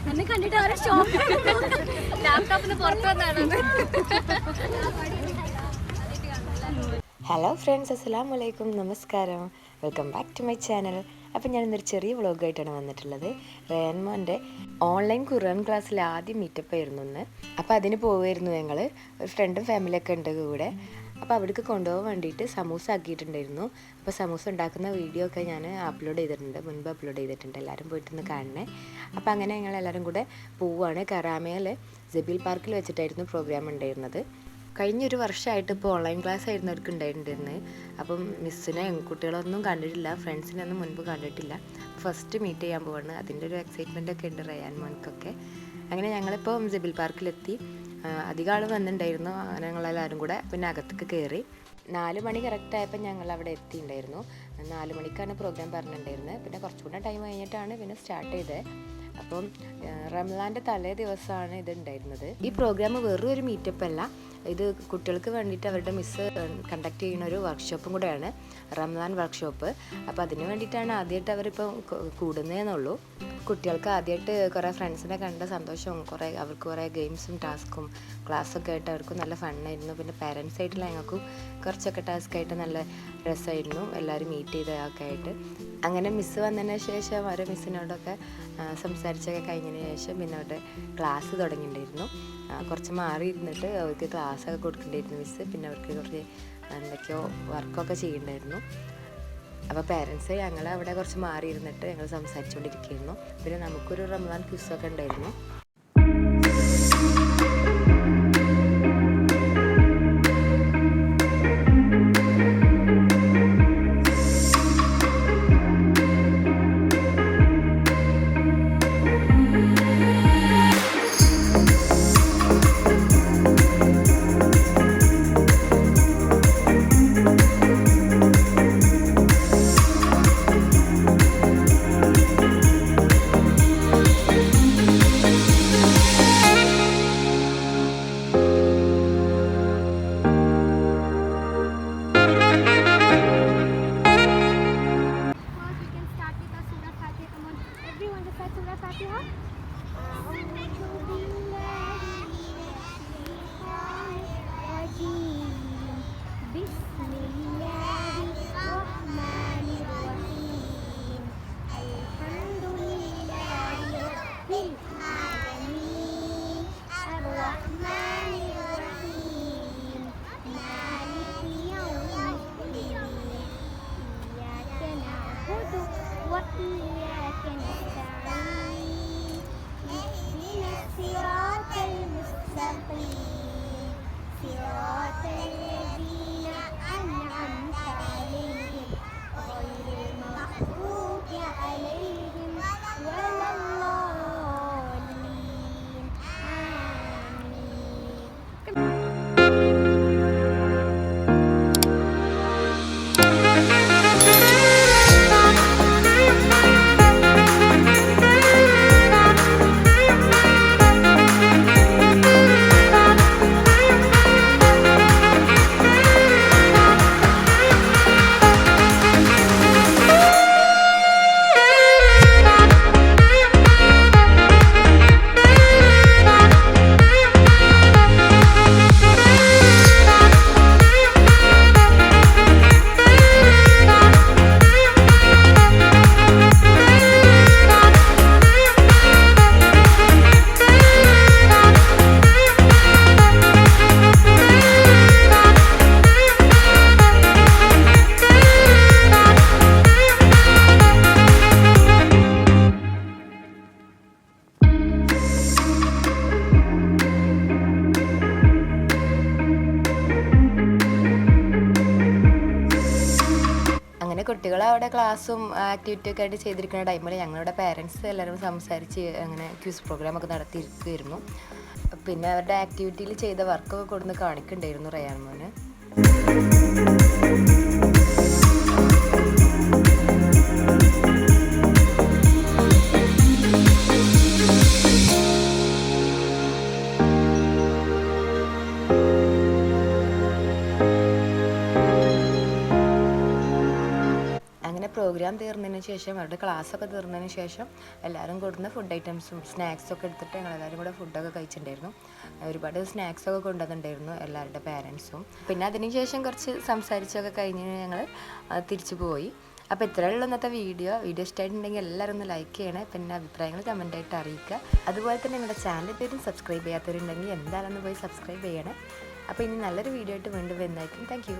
എന്നെ കണ്ടിട്ട് അവരെ ഷോപ്പ് ലാപ്ടോപ്പിന് പുറത്തു വന്നാണ്. ഹലോ ഫ്രണ്ട്സ്, അസ്സലാമു അലൈക്കും, നമസ്കാരം, welcome back to my channel. അപ്പോൾ ഞാനിന്നൊരു ചെറിയ വ്ളോഗായിട്ടാണ് വന്നിട്ടുള്ളത്. റയാൻമോൻ്റെ ഓൺലൈൻ ഖുർആൻ ക്ലാസ്സിൽ ആദ്യം മീറ്റപ്പ് ആയിരുന്നു ഇന്ന്. അപ്പോൾ അതിന് പോവുമായിരുന്നു ഞങ്ങൾ. ഒരു ഫ്രണ്ടും ഫാമിലിയൊക്കെ ഉണ്ട് കൂടെ. അപ്പോൾ അവിടേക്ക് കൊണ്ടുപോകാൻ വേണ്ടിയിട്ട് സമൂസ ആക്കിയിട്ടുണ്ടായിരുന്നു. അപ്പോൾ സമൂസ ഉണ്ടാക്കുന്ന വീഡിയോ ഒക്കെ ഞാൻ അപ്ലോഡ് ചെയ്തിട്ടുണ്ട്, മുൻപ് അപ്ലോഡ് ചെയ്തിട്ടുണ്ട്. എല്ലാവരും പോയിട്ടൊന്ന് കാണണേ. അപ്പോൾ അങ്ങനെ ഞങ്ങളെല്ലാവരും കൂടെ പോവുകയാണ്. കറാമയിൽ ജബീൽ പാർക്കിൽ വെച്ചിട്ടായിരുന്നു പ്രോഗ്രാം ഉണ്ടായിരുന്നത്. കഴിഞ്ഞൊരു വർഷമായിട്ട് ഇപ്പോൾ ഓൺലൈൻ ക്ലാസ് ആയിരുന്നവർക്ക് ഉണ്ടായിട്ടുണ്ടായിരുന്നത്. അപ്പം മിസ്സിനെ കുട്ടികളൊന്നും കണ്ടിട്ടില്ല, ഫ്രണ്ട്സിനൊന്നും മുൻപ് കണ്ടിട്ടില്ല. ഫസ്റ്റ് മീറ്റ് ചെയ്യാൻ പോവാണ്. അതിൻ്റെ ഒരു എക്സൈറ്റ്മെൻ്റ് ഒക്കെ ഉണ്ട് റയാൻ മോൻക്കൊക്കെ. അങ്ങനെ ഞങ്ങളിപ്പോൾ ജബീൽ പാർക്കിലെത്തി. അധികം ആൾ വന്നിട്ടുണ്ടായിരുന്നു. അങ്ങനെ ഞങ്ങളെല്ലാവരും കൂടെ പിന്നെ അകത്തേക്ക് കയറി. 4 മണി കറക്റ്റായപ്പോൾ ഞങ്ങൾ അവിടെ എത്തിയിട്ടുണ്ടായിരുന്നു. 4 മണിക്കാണ് പ്രോഗ്രാം പറഞ്ഞിട്ടുണ്ടായിരുന്നത്. പിന്നെ കുറച്ചുകൂടെ ടൈം കഴിഞ്ഞിട്ടാണ് പിന്നെ സ്റ്റാർട്ട് ചെയ്തത്. അപ്പം റംലാൻ്റെ തലേ ദിവസമാണ് ഇത് ഉണ്ടായിരുന്നത്. ഈ പ്രോഗ്രാം വെറും ഒരു മീറ്റപ്പ് അല്ല, ഇത് കുട്ടികൾക്ക് വേണ്ടിയിട്ട് അവരുടെ മിസ്സ് കണ്ടക്ട് ചെയ്യുന്ന ഒരു വർക്ക്ഷോപ്പും കൂടെയാണ്, റംലാൻ വർക്ക്ഷോപ്പ്. അപ്പോൾ അതിന് വേണ്ടിയിട്ടാണ് ആദ്യമായിട്ട് അവരിപ്പോൾ കൂടുന്നതെന്നുള്ളൂ. കുട്ടികൾക്ക് ആദ്യമായിട്ട് കുറേ ഫ്രണ്ട്സിനെ കണ്ട സന്തോഷവും അവർക്ക് കുറേ ഗെയിംസും ടാസ്കും ക്ലാസ്സൊക്കെ ആയിട്ട് അവർക്ക് നല്ല ഫണ്ണായിരുന്നു. പിന്നെ പാരൻസ് ആയിട്ടുള്ള ഞങ്ങൾക്കും കുറച്ചൊക്കെ ടാസ്ക്കായിട്ട് നല്ല രസമായിരുന്നു, എല്ലാവരും മീറ്റ് ചെയ്തതൊക്കെ ആയിട്ട്. അങ്ങനെ മിസ്സ് വന്നതിന് ശേഷം ഓരോ മിസ്സിനോടൊക്കെ സംസാരിച്ചൊക്കെ കഴിഞ്ഞതിന് ശേഷം പിന്നെ അവരുടെ ക്ലാസ് തുടങ്ങിയിട്ടുണ്ടായിരുന്നു. കുറച്ച് മാറി ഇരുന്നിട്ട് അവർക്ക് ക്ലാസ്സൊക്കെ കൊടുക്കേണ്ടിയിരുന്നു മിസ്സ്. പിന്നെ അവർക്ക് കുറച്ച് എന്തൊക്കെയോ വർക്കൊക്കെ ചെയ്യണ്ടായിരുന്നു. അപ്പോൾ പേരൻസ് ഞങ്ങൾ അവിടെ കുറച്ച് മാറി ഇരുന്നിട്ട് ഞങ്ങൾ സംസാരിച്ചുകൊണ്ടിരിക്കുകയായിരുന്നു. പിന്നെ നമുക്കൊരു റമദാൻ ക്വിസൊക്കെ ഉണ്ടായിരുന്നു. കുട്ടികൾ അവിടെ ക്ലാസ്സും ആക്ടിവിറ്റിയൊക്കെ ആയിട്ട് ചെയ്തിരിക്കുന്ന ടൈമിൽ ഞങ്ങളുടെ പേരൻസ് എല്ലാവരും സംസാരിച്ച് അങ്ങനെ ക്വിസ് പ്രോഗ്രാമൊക്കെ നടത്തിയിരിക്കുമായിരുന്നു. പിന്നെ അവരുടെ ആക്ടിവിറ്റിയിൽ ചെയ്ത വർക്കൊക്കെ കൊടുന്ന് കാണിക്കുന്നുണ്ടായിരുന്നു റയാൻ മോന്. പ്രോഗ്രാം തീർന്നതിന് ശേഷം അവരുടെ ക്ലാസ്സൊക്കെ തീർന്നതിന് ശേഷം എല്ലാവരും കൊടുക്കുന്ന ഫുഡ് ഐറ്റംസും സ്നാക്സൊക്കെ എടുത്തിട്ട് ഞങ്ങളെല്ലാവരും കൂടെ ഫുഡൊക്കെ കഴിച്ചിട്ടുണ്ടായിരുന്നു. ഒരുപാട് സ്നാക്സൊക്കെ കൊണ്ടുവന്നിട്ടുണ്ടായിരുന്നു എല്ലാവരുടെ പാരൻസും. പിന്നെ അതിന് ശേഷം കുറച്ച് സംസാരിച്ചൊക്കെ കഴിഞ്ഞ് ഞങ്ങൾ തിരിച്ചു പോയി. അപ്പോൾ ഇത്രയുള്ള ഇന്നത്തെ വീഡിയോ ഇഷ്ടമായിട്ടുണ്ടെങ്കിൽ എല്ലാവരും ഒന്ന് ലൈക്ക് ചെയ്യണേ. പിന്നെ അഭിപ്രായങ്ങൾ കമൻറ്റായിട്ട് അറിയിക്കുക. അതുപോലെ തന്നെ നിങ്ങളുടെ ചാനൽ പേരും സബ്സ്ക്രൈബ് ചെയ്യാത്തവരുണ്ടെങ്കിൽ എന്തായാലും ഒന്ന് പോയി സബ്സ്ക്രൈബ് ചെയ്യണേ. അപ്പോൾ ഇനി നല്ലൊരു വീഡിയോ ആയിട്ട് വീണ്ടും വരുന്നതായിരിക്കും. Thank you.